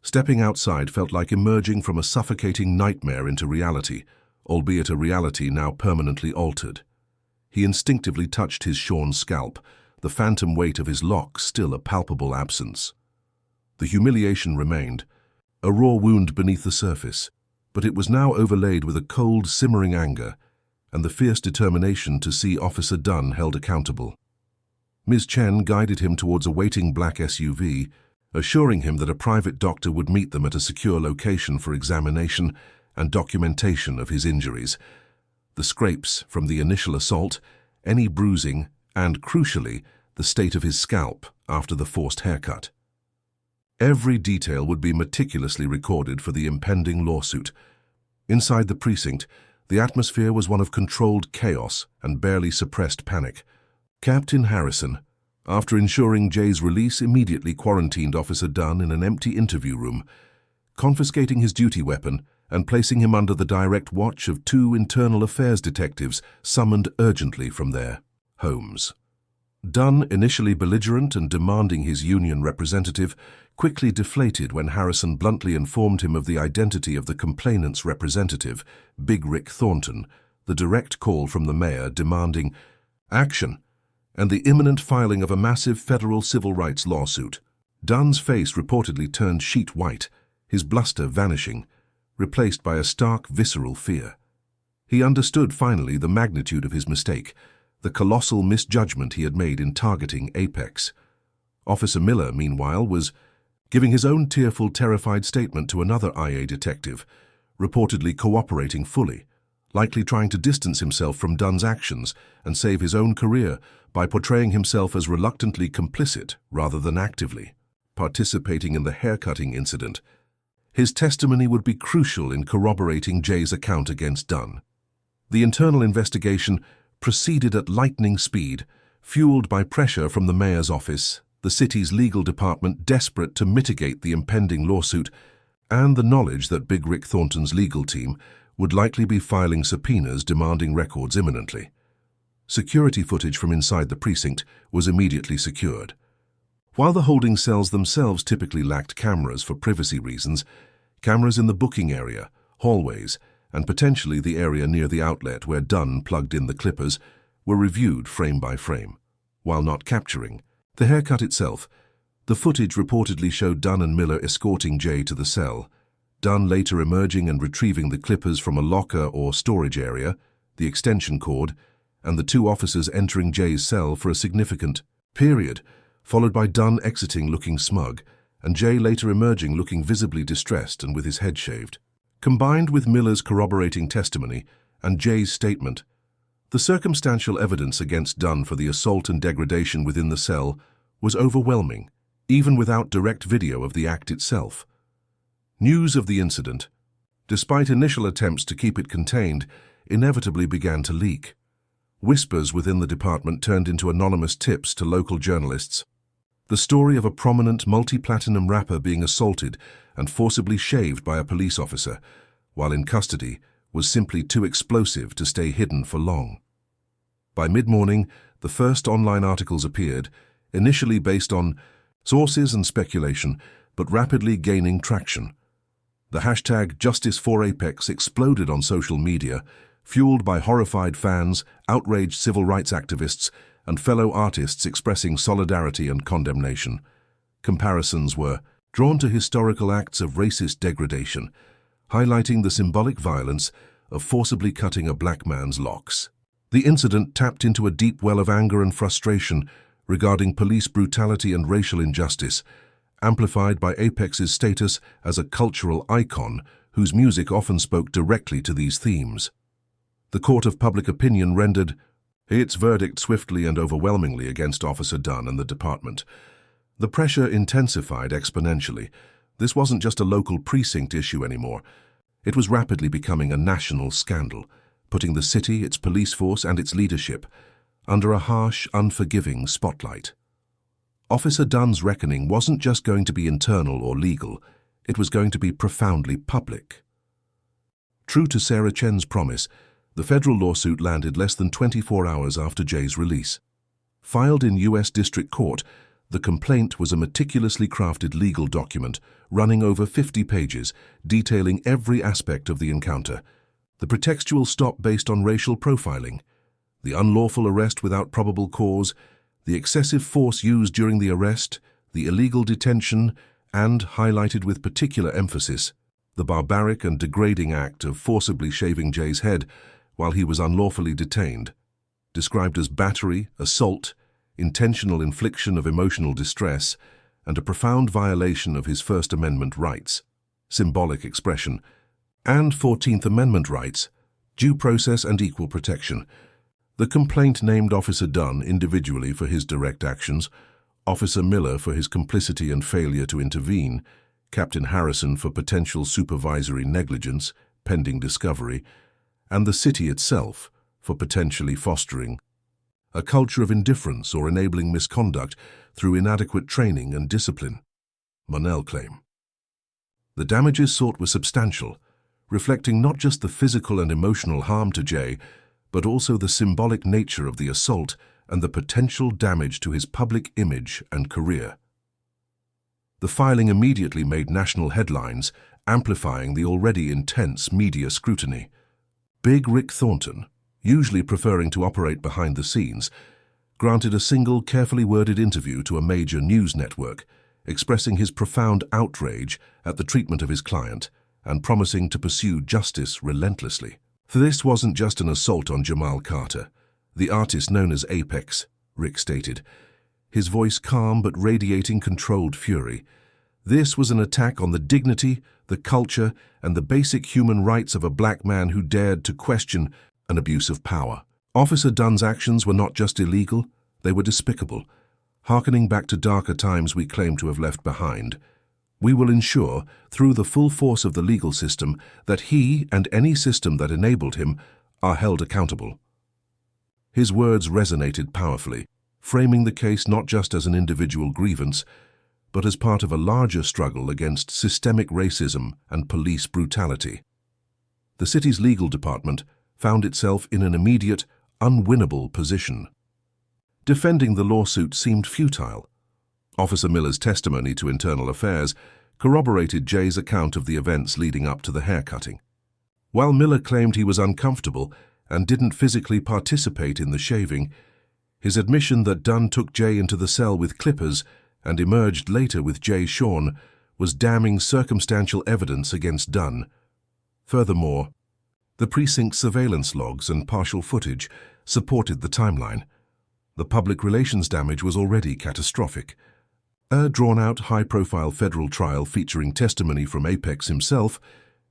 Stepping outside felt like emerging from a suffocating nightmare into reality, albeit a reality now permanently altered. He instinctively touched his shorn scalp, the phantom weight of his locks still a palpable absence. The humiliation remained, a raw wound beneath the surface, but it was now overlaid with a cold, simmering anger and the fierce determination to see Officer Dunn held accountable. Ms. Chen guided him towards a waiting black SUV, assuring him that a private doctor would meet them at a secure location for examination and documentation of his injuries. The scrapes from the initial assault, any bruising, and, crucially, the state of his scalp after the forced haircut. Every detail would be meticulously recorded for the impending lawsuit. Inside the precinct, the atmosphere was one of controlled chaos and barely suppressed panic. Captain Harrison, after ensuring Jay's release, immediately quarantined Officer Dunn in an empty interview room, confiscating his duty weapon and placing him under the direct watch of 2 internal affairs detectives summoned urgently from their homes. Dunn, initially belligerent and demanding his union representative, quickly deflated when Harrison bluntly informed him of the identity of the complainant's representative, Big Rick Thornton, the direct call from the mayor demanding action and the imminent filing of a massive federal civil rights lawsuit. Dunn's face reportedly turned sheet white, his bluster vanishing, replaced by a stark, visceral fear. He understood finally the magnitude of his mistake, the colossal misjudgment he had made in targeting Apex. Officer Miller, meanwhile, was giving his own tearful, terrified statement to another IA detective, reportedly cooperating fully, likely trying to distance himself from Dunn's actions and save his own career by portraying himself as reluctantly complicit rather than actively participating in the haircutting incident. His testimony would be crucial in corroborating Jay's account against Dunn. The internal investigation proceeded at lightning speed, fueled by pressure from the mayor's office, the city's legal department desperate to mitigate the impending lawsuit, and the knowledge that Big Rick Thornton's legal team would likely be filing subpoenas demanding records imminently. Security footage from inside the precinct was immediately secured. While the holding cells themselves typically lacked cameras for privacy reasons, cameras in the booking area, hallways, and potentially the area near the outlet where Dunn plugged in the clippers were reviewed frame by frame. While not capturing the haircut itself, the footage reportedly showed Dunn and Miller escorting Jay to the cell, Dunn later emerging and retrieving the clippers from a locker or storage area, the extension cord, and the 2 officers entering Jay's cell for a significant period, followed by Dunn exiting looking smug, and Jay later emerging looking visibly distressed and with his head shaved. Combined with Miller's corroborating testimony and Jay's statement, the circumstantial evidence against Dunn for the assault and degradation within the cell was overwhelming, even without direct video of the act itself. News of the incident, despite initial attempts to keep it contained, inevitably began to leak. Whispers within the department turned into anonymous tips to local journalists. The story of a prominent multi-platinum rapper being assaulted and forcibly shaved by a police officer while in custody was simply too explosive to stay hidden for long. By mid-morning, the first online articles appeared, initially based on sources and speculation, but rapidly gaining traction. The hashtag #JusticeForApex exploded on social media, fueled by horrified fans, outraged civil rights activists, and fellow artists expressing solidarity and condemnation. Comparisons were drawn to historical acts of racist degradation, highlighting the symbolic violence of forcibly cutting a black man's locks. The incident tapped into a deep well of anger and frustration regarding police brutality and racial injustice, amplified by Apex's status as a cultural icon whose music often spoke directly to these themes. The court of public opinion rendered its verdict swiftly and overwhelmingly against Officer Dunn and the department. The pressure intensified exponentially. This wasn't just a local precinct issue anymore. It was rapidly becoming a national scandal, putting the city, its police force, and its leadership under a harsh, unforgiving spotlight. Officer Dunn's reckoning wasn't just going to be internal or legal, it was going to be profoundly public. True to Sarah Chen's promise, the federal lawsuit landed less than 24 hours after Jay's release. Filed in U.S. District Court, the complaint was a meticulously crafted legal document running over 50 pages, detailing every aspect of the encounter. The pretextual stop based on racial profiling, the unlawful arrest without probable cause, the excessive force used during the arrest, the illegal detention, and, highlighted with particular emphasis, the barbaric and degrading act of forcibly shaving Jay's head while he was unlawfully detained, described as battery, assault, intentional infliction of emotional distress, and a profound violation of his First Amendment rights. Symbolic expression, and 14th Amendment rights, due process and equal protection. The complaint named Officer Dunn individually for his direct actions, Officer Miller for his complicity and failure to intervene, Captain Harrison for potential supervisory negligence, pending discovery, and the city itself for potentially fostering a culture of indifference or enabling misconduct through inadequate training and discipline. Monell claim. The damages sought were substantial, reflecting not just the physical and emotional harm to Jay, but also the symbolic nature of the assault and the potential damage to his public image and career. The filing immediately made national headlines, amplifying the already intense media scrutiny. Big Rick Thornton, usually preferring to operate behind the scenes, granted a single carefully worded interview to a major news network, expressing his profound outrage at the treatment of his client and promising to pursue justice relentlessly. For this wasn't just an assault on Jamal Carter, the artist known as Apex, Rick stated, his voice calm but radiating controlled fury. This was an attack on the dignity, the culture, and the basic human rights of a black man who dared to question an abuse of power. Officer Dunn's actions were not just illegal, they were despicable. Harkening back to darker times we claim to have left behind, we will ensure, through the full force of the legal system, that he and any system that enabled him are held accountable. His words resonated powerfully, framing the case not just as an individual grievance, but as part of a larger struggle against systemic racism and police brutality. The city's legal department found itself in an immediate, unwinnable position. Defending the lawsuit seemed futile. Officer Miller's testimony to Internal Affairs corroborated Jay's account of the events leading up to the haircutting. While Miller claimed he was uncomfortable and didn't physically participate in the shaving, his admission that Dunn took Jay into the cell with clippers and emerged later with Jay shorn was damning circumstantial evidence against Dunn. Furthermore, the precinct surveillance logs and partial footage supported the timeline. The public relations damage was already catastrophic. A drawn-out, high-profile federal trial featuring testimony from Apex himself,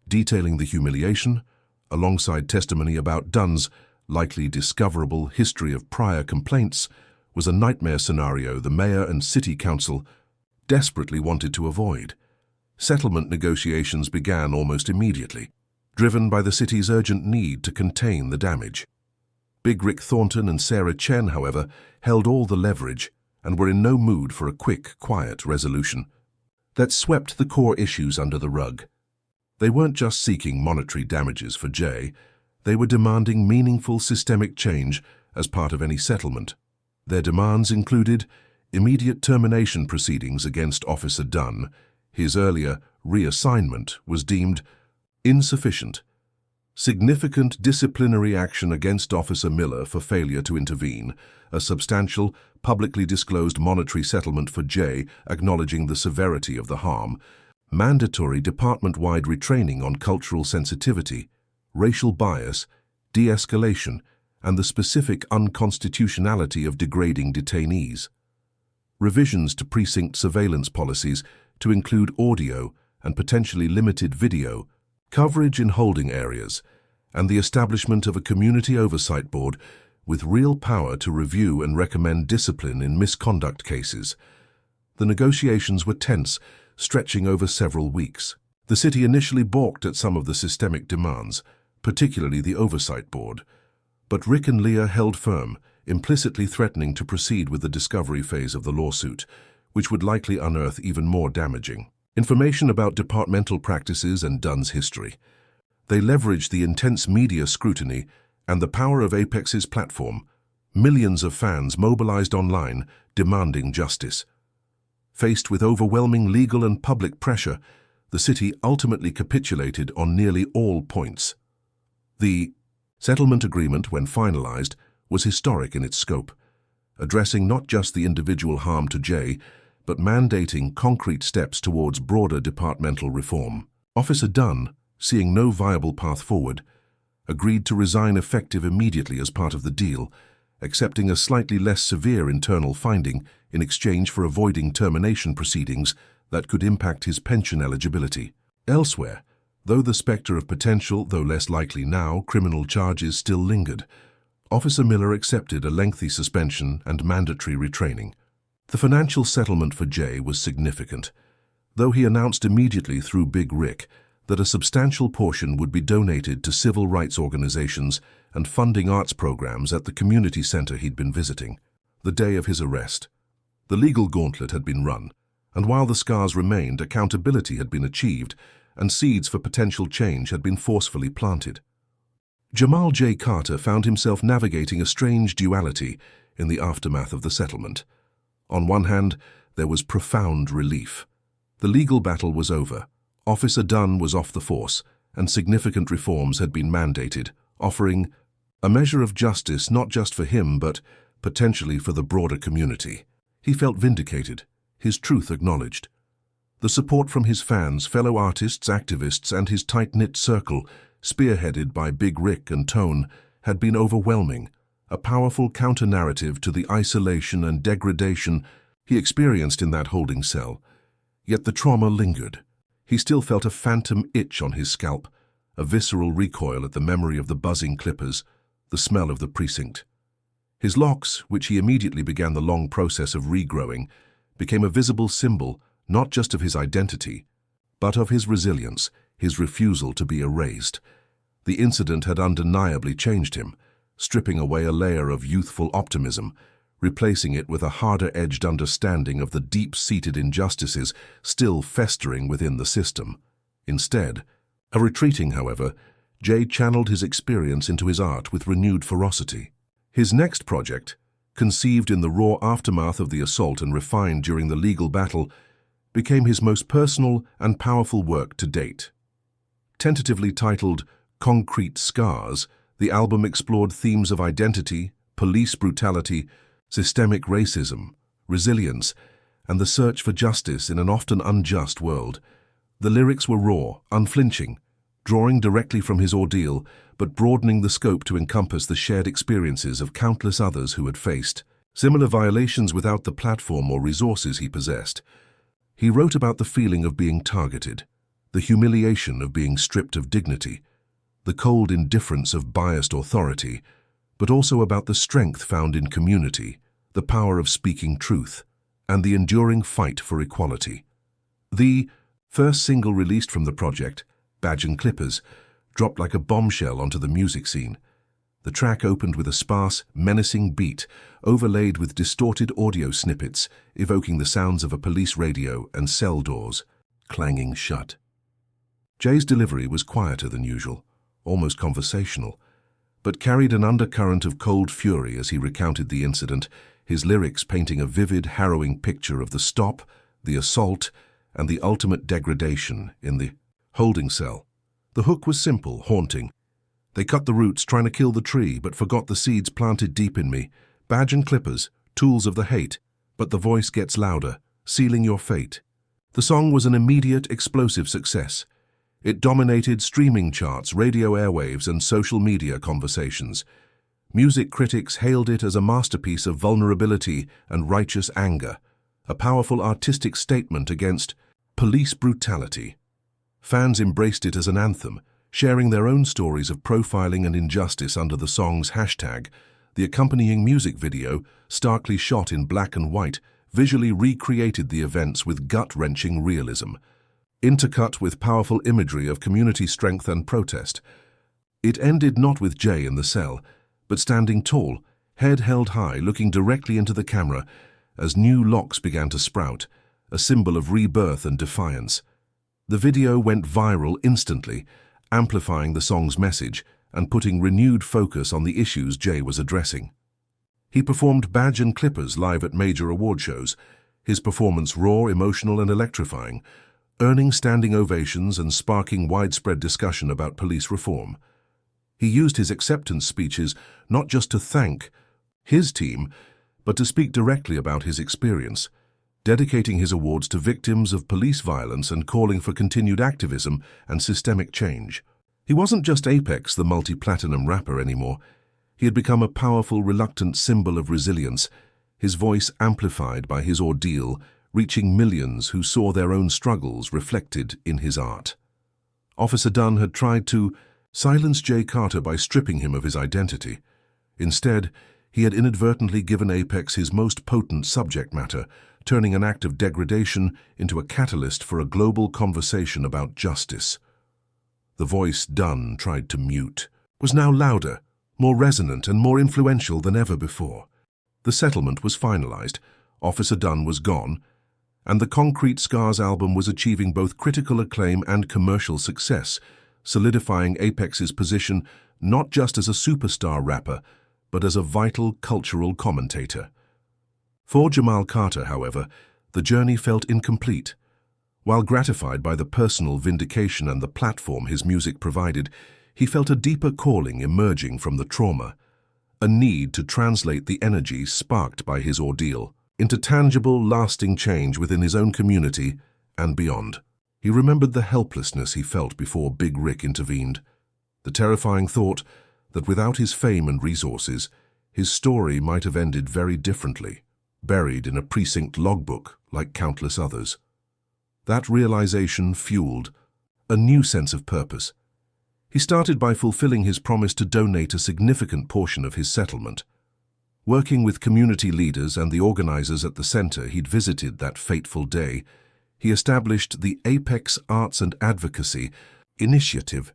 detailing the humiliation, alongside testimony about Dunn's likely discoverable history of prior complaints, was a nightmare scenario the mayor and city council desperately wanted to avoid. Settlement negotiations began almost immediately, driven by the city's urgent need to contain the damage. Big Rick Thornton and Sarah Chen, however, held all the leverage and were in no mood for a quick, quiet resolution that swept the core issues under the rug. They weren't just seeking monetary damages for Jay, they were demanding meaningful systemic change as part of any settlement. Their demands included immediate termination proceedings against Officer Dunn. His earlier reassignment was deemed insufficient. Significant disciplinary action against Officer Miller for failure to intervene, a substantial, publicly disclosed monetary settlement for Jay acknowledging the severity of the harm, mandatory department-wide retraining on cultural sensitivity, racial bias, de-escalation, and the specific unconstitutionality of degrading detainees. Revisions to precinct surveillance policies to include audio and potentially limited video, coverage in holding areas, and the establishment of a community oversight board with real power to review and recommend discipline in misconduct cases. The negotiations were tense, stretching over several weeks. The city initially balked at some of the systemic demands, particularly the oversight board, but Rick and Leah held firm, implicitly threatening to proceed with the discovery phase of the lawsuit, which would likely unearth even more damaging information about departmental practices and Dunn's history. They leveraged the intense media scrutiny and the power of Apex's platform. Millions of fans mobilized online, demanding justice. Faced with overwhelming legal and public pressure, the city ultimately capitulated on nearly all points. The settlement agreement, when finalized, was historic in its scope, addressing not just the individual harm to Jay, but mandating concrete steps towards broader departmental reform. Officer Dunn, seeing no viable path forward, agreed to resign effective immediately as part of the deal, accepting a slightly less severe internal finding in exchange for avoiding termination proceedings that could impact his pension eligibility. Elsewhere, Though the specter of potential, though less likely now, criminal charges still lingered, Officer Miller accepted a lengthy suspension and mandatory retraining. The financial settlement for Jay was significant, though he announced immediately through Big Rick that a substantial portion would be donated to civil rights organizations and funding arts programs at the community center he'd been visiting. The day of his arrest, the legal gauntlet had been run, and while the scars remained, accountability had been achieved, and seeds for potential change had been forcefully planted. Jamal J. Carter found himself navigating a strange duality in the aftermath of the settlement. On one hand, there was profound relief. The legal battle was over. Officer Dunn was off the force, and significant reforms had been mandated, offering a measure of justice not just for him, but potentially for the broader community. He felt vindicated, his truth acknowledged. The support from his fans, fellow artists, activists, and his tight-knit circle, spearheaded by Big Rick and Tone, had been overwhelming, a powerful counter-narrative to the isolation and degradation he experienced in that holding cell. Yet the trauma lingered. He still felt a phantom itch on his scalp, a visceral recoil at the memory of the buzzing clippers, the smell of the precinct. His locks, which he immediately began the long process of regrowing, became a visible symbol not just of his identity, but of his resilience, his refusal to be erased. The incident had undeniably changed him, stripping away a layer of youthful optimism, replacing it with a harder-edged understanding of the deep-seated injustices still festering within the system. Instead of retreating, however, Jay channeled his experience into his art with renewed ferocity. His next project, conceived in the raw aftermath of the assault and refined during the legal battle, became his most personal and powerful work to date. Tentatively titled Concrete Scars, the album explored themes of identity, police brutality, systemic racism, resilience, and the search for justice in an often unjust world. The lyrics were raw, unflinching, drawing directly from his ordeal, but broadening the scope to encompass the shared experiences of countless others who had faced similar violations without the platform or resources he possessed. He wrote about the feeling of being targeted, the humiliation of being stripped of dignity, the cold indifference of biased authority, but also about the strength found in community, the power of speaking truth, and the enduring fight for equality. The first single released from the project, Badge and Clippers, dropped like a bombshell onto the music scene. The track opened with a sparse, menacing beat, overlaid with distorted audio snippets, evoking the sounds of a police radio and cell doors clanging shut. Jay's delivery was quieter than usual, almost conversational, but carried an undercurrent of cold fury as he recounted the incident, his lyrics painting a vivid, harrowing picture of the stop, the assault, and the ultimate degradation in the holding cell. The hook was simple, haunting. They cut the roots trying to kill the tree, but forgot the seeds planted deep in me. Badge and Clippers, tools of the hate, but the voice gets louder, sealing your fate. The song was an immediate, explosive success. It dominated streaming charts, radio airwaves, and social media conversations. Music critics hailed it as a masterpiece of vulnerability and righteous anger, a powerful artistic statement against police brutality. Fans embraced it as an anthem, sharing their own stories of profiling and injustice under the song's hashtag. The accompanying music video, starkly shot in black and white, visually recreated the events with gut-wrenching realism, intercut with powerful imagery of community strength and protest. It ended not with Jay in the cell, but standing tall, head held high, looking directly into the camera as new locks began to sprout, a symbol of rebirth and defiance. The video went viral instantly, amplifying the song's message and putting renewed focus on the issues Jay was addressing. He performed Badge and Clippers live at major award shows, his performance raw, emotional, and electrifying, earning standing ovations and sparking widespread discussion about police reform. He used his acceptance speeches not just to thank his team, but to speak directly about his experience, dedicating his awards to victims of police violence and calling for continued activism and systemic change. He wasn't just Apex, the multi-platinum rapper, anymore. He had become a powerful, reluctant symbol of resilience, his voice amplified by his ordeal, reaching millions who saw their own struggles reflected in his art. Officer Dunn had tried to silence Jay Carter by stripping him of his identity. Instead, he had inadvertently given Apex his most potent subject matter, turning an act of degradation into a catalyst for a global conversation about justice. The voice Dunn tried to mute was now louder, more resonant and more influential than ever before. The settlement was finalized, Officer Dunn was gone, and the Concrete Scars album was achieving both critical acclaim and commercial success, solidifying Apex's position not just as a superstar rapper, but as a vital cultural commentator. For Jamal Carter, however, the journey felt incomplete. While gratified by the personal vindication and the platform his music provided, he felt a deeper calling emerging from the trauma, a need to translate the energy sparked by his ordeal into tangible, lasting change within his own community and beyond. He remembered the helplessness he felt before Big Rick intervened, the terrifying thought that without his fame and resources, his story might have ended very differently, buried in a precinct logbook like countless others. That realization fueled a new sense of purpose. He started by fulfilling his promise to donate a significant portion of his settlement. Working with community leaders and the organizers at the center he'd visited that fateful day, he established the Apex Arts and Advocacy Initiative.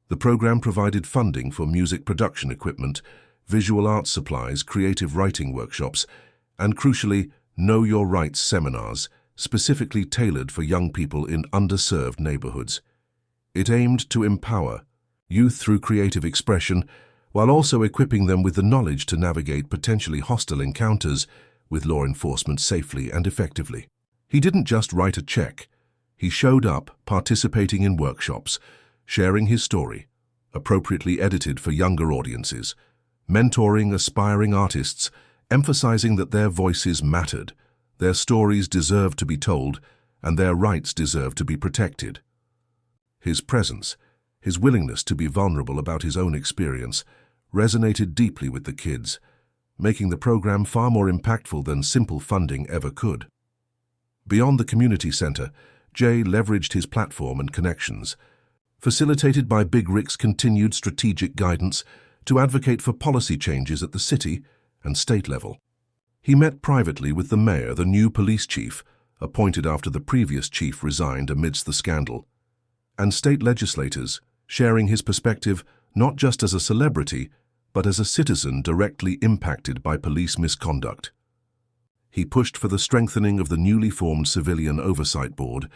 The program provided funding for music production equipment, visual arts supplies, creative writing workshops, and crucially, Know Your Rights seminars, specifically tailored for young people in underserved neighborhoods. It aimed to empower youth through creative expression, while also equipping them with the knowledge to navigate potentially hostile encounters with law enforcement safely and effectively. He didn't just write a check. He showed up, participating in workshops, sharing his story, appropriately edited for younger audiences, mentoring aspiring artists, emphasizing that their voices mattered, their stories deserved to be told, and their rights deserved to be protected. His presence, his willingness to be vulnerable about his own experience, resonated deeply with the kids, making the program far more impactful than simple funding ever could. Beyond the community center, Jay leveraged his platform and connections, facilitated by Big Rick's continued strategic guidance, to advocate for policy changes at the city and state level. He met privately with the mayor, the new police chief, appointed after the previous chief resigned amidst the scandal, and state legislators, sharing his perspective not just as a celebrity, but as a citizen directly impacted by police misconduct. He pushed for the strengthening of the newly formed Civilian Oversight Board,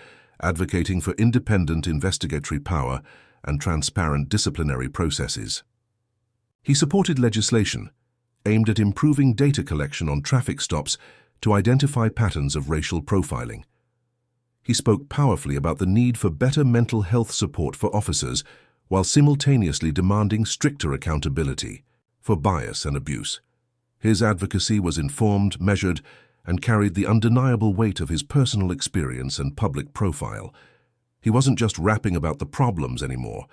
advocating for independent investigatory power and transparent disciplinary processes. He supported legislation aimed at improving data collection on traffic stops to identify patterns of racial profiling. He spoke powerfully about the need for better mental health support for officers while simultaneously demanding stricter accountability for bias and abuse. His advocacy was informed, measured, and carried the undeniable weight of his personal experience and public profile. He wasn't just rapping about the problems anymore.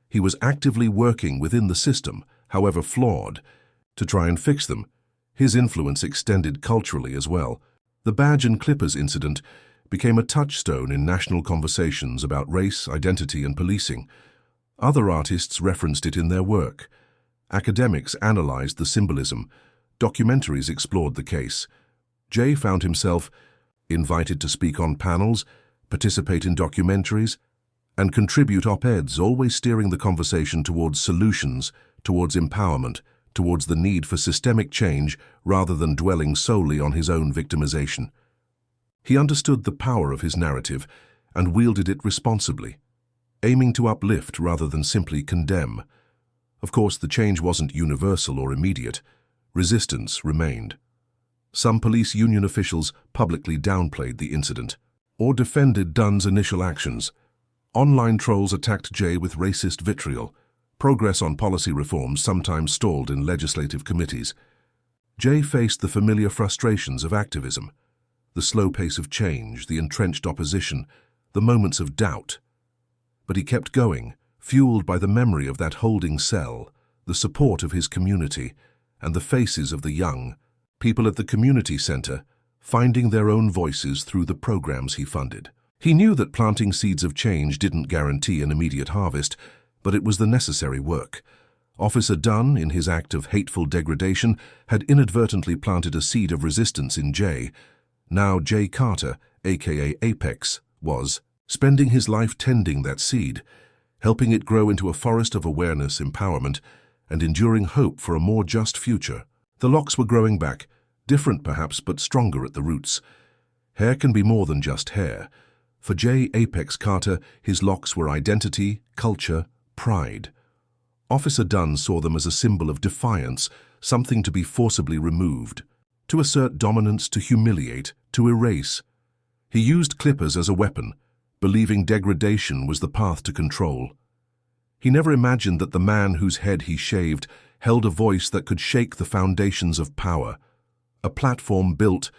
He was actively working within the system, however flawed, to try and fix them. His influence extended culturally as well. The Badge and Clippers incident became a touchstone in national conversations about race, identity, and policing. Other artists referenced it in their work. Academics analyzed the symbolism. Documentaries explored the case. Jay found himself invited to speak on panels, participate in documentaries, and contribute op-eds, always steering the conversation towards solutions, towards empowerment, towards the need for systemic change rather than dwelling solely on his own victimization. He understood the power of his narrative and wielded it responsibly, aiming to uplift rather than simply condemn. Of course, the change wasn't universal or immediate. Resistance remained. Some police union officials publicly downplayed the incident or defended Dunn's initial actions. Online trolls attacked Jay with racist vitriol. Progress on policy reforms sometimes stalled in legislative committees. Jay faced the familiar frustrations of activism, the slow pace of change, the entrenched opposition, the moments of doubt. But he kept going, fueled by the memory of that holding cell, the support of his community, and the faces of the young, people at the community center, finding their own voices through the programs he funded. He knew that planting seeds of change didn't guarantee an immediate harvest, but it was the necessary work. Officer Dunn, in his act of hateful degradation, had inadvertently planted a seed of resistance in Jay. Now Jay Carter, aka Apex, was spending his life tending that seed, helping it grow into a forest of awareness, empowerment, and enduring hope for a more just future. The locks were growing back, different perhaps, but stronger at the roots. Hair can be more than just hair. For Jay Apex Carter, his locks were identity, culture, pride. Officer Dunn saw them as a symbol of defiance, something to be forcibly removed, to assert dominance, to humiliate, to erase. He used clippers as a weapon, believing degradation was the path to control. He never imagined that the man whose head he shaved held a voice that could shake the foundations of power, a platform built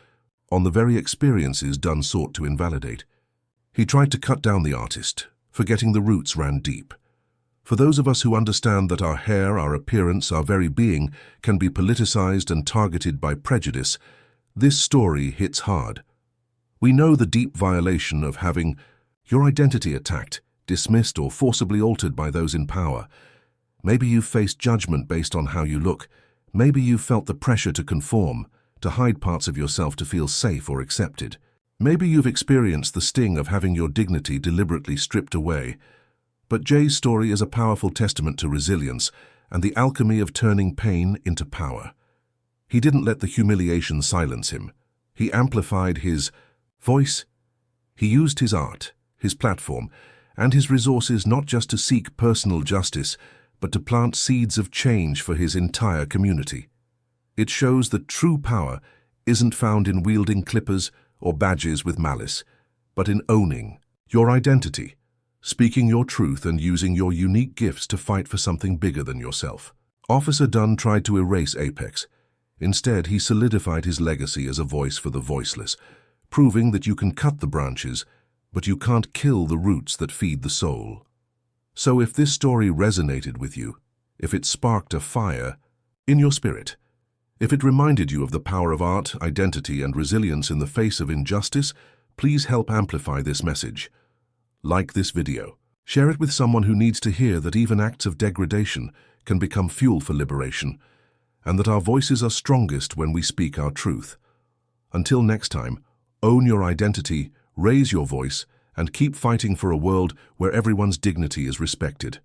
on the very experiences Dunn sought to invalidate. He tried to cut down the artist, forgetting the roots ran deep. For those of us who understand that our hair, our appearance, our very being can be politicized and targeted by prejudice, this story hits hard. We know the deep violation of having your identity attacked, dismissed, or forcibly altered by those in power. Maybe you've faced judgment based on how you look. Maybe you've felt the pressure to conform, to hide parts of yourself to feel safe or accepted. Maybe you've experienced the sting of having your dignity deliberately stripped away. But Jay's story is a powerful testament to resilience and the alchemy of turning pain into power. He didn't let the humiliation silence him. He amplified his voice. He used his art, his platform, and his resources not just to seek personal justice, but to plant seeds of change for his entire community. It shows that true power isn't found in wielding clippers or badges with malice, but in owning your identity, speaking your truth, and using your unique gifts to fight for something bigger than yourself. Officer Dunn tried to erase Apex. Instead, he solidified his legacy as a voice for the voiceless, proving that you can cut the branches, but you can't kill the roots that feed the soul. So if this story resonated with you, if it sparked a fire in your spirit, if it reminded you of the power of art, identity, and resilience in the face of injustice, please help amplify this message. Like this video. Share it with someone who needs to hear that even acts of degradation can become fuel for liberation, and that our voices are strongest when we speak our truth. Until next time, own your identity, raise your voice, and keep fighting for a world where everyone's dignity is respected.